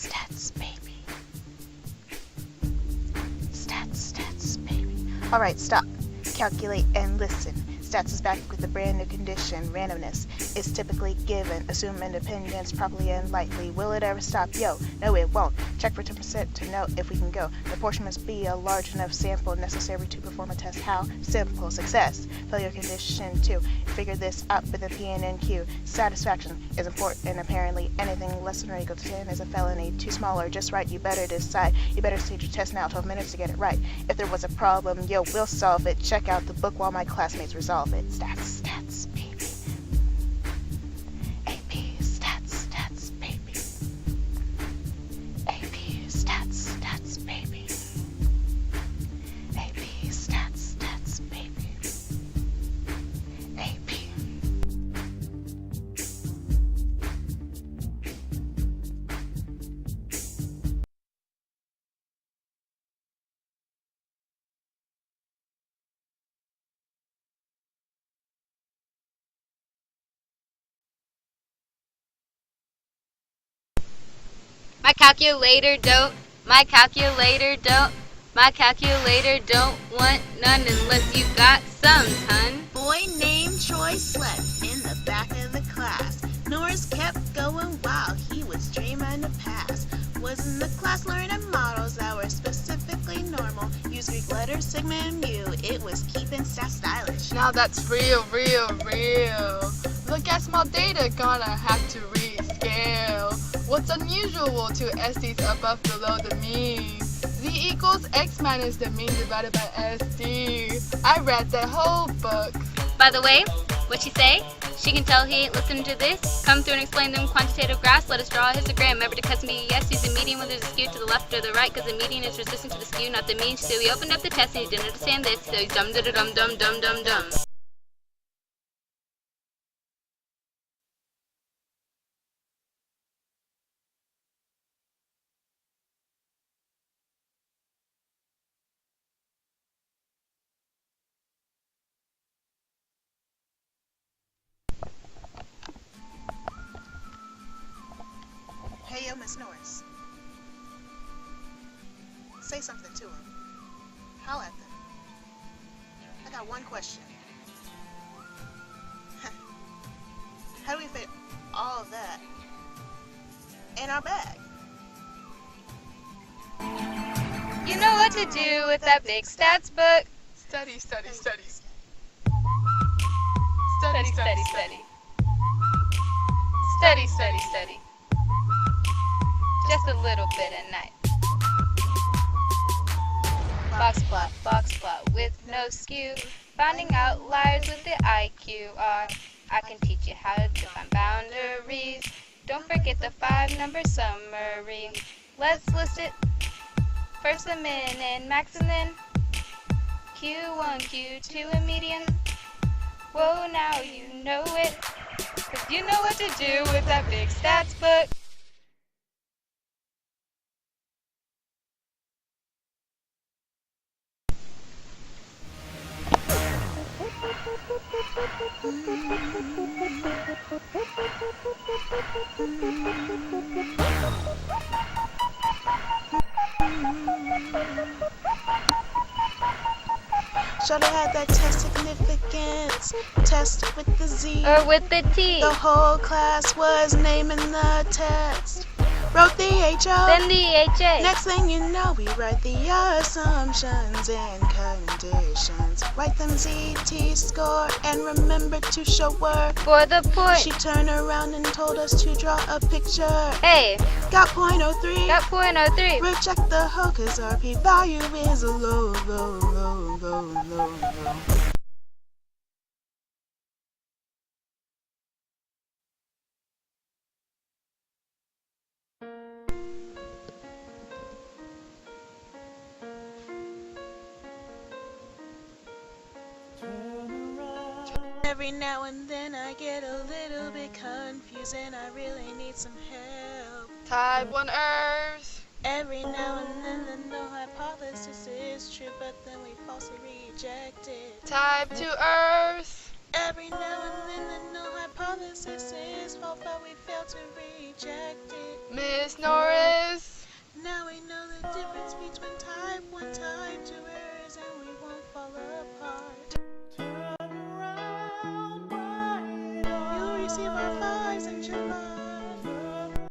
Stats, baby. Stats, baby. Alright, stop. Calculate and listen. Stats is back with a brand new condition. Randomness is typically given. Assume independence properly and lightly. Will it ever stop? Yo, no it won't. Check for 10% to know if we can go. The portion must be a large enough sample necessary to perform a test. How? Simple. Success. Failure condition 2. Figure this out with a PNNQ. Satisfaction is important. Apparently anything less than or equal to 10 is a felony. Too small or just right, you better decide. You better stage your test now. 12 minutes to get it right. If there was a problem, yo, we'll solve it. Check out the book while my classmates resolve it. Stats, baby. AP, stats, baby. AP, stats, baby. AP, stats, baby. AP. My calculator don't want none unless you got some, hun. Boy named Troy slept in the back of the class. Norris kept going wild, he was dreaming to pass. Was in the class learning models that were specifically normal. Use Greek letters, sigma and mu, it was keeping stats stylish. Now that's real. Look at small data, gonna have to rescale. What's unusual to SDs above below the mean? Z equals X minus the mean divided by SD. I read that whole book. By the way, what she say? She can tell he ain't listening to this. Come through and explain them quantitative graphs. Let us draw a histogram. Remember to custom BES. Use the median whether it's skewed to the left or the right, because the median is resistant to the skew, not the mean. So we opened up the test and he didn't understand this. So he's dumb. Hey, yo, Miss Norris. Say something to him. Holla at them. I got one question. How do we fit all of that in our bag? You know what to do with that big stats book. Study. Study. Just a little bit at night. Box plot with no skew. Finding outliers with the IQR. I can teach you how to find boundaries. Don't forget the 5-number summary. Let's list it. First the min and max and then Q1, Q2 and median. Whoa, now you know it. 'Cause you know what to do with that big stats book. Should have had that test significance. Test with the Z. Or with the T. The whole class was naming the test. Wrote the HO. Then the HA. Next thing you know, we write the assumptions and conditions. Write them ZT score and remember to show work. For the point. She turned around and told us to draw a picture. Hey, Got .03. got .03. Reject the hoe cause our p-value is a low. Every now and then I get a little bit confused and I really need some help. Type 1 Earth. Every now and then the null hypothesis is true, but then we falsely reject it. Type 2 Earth. Every now and then the null hypothesis is false, but we fail to reject it. Miss Norris. receive our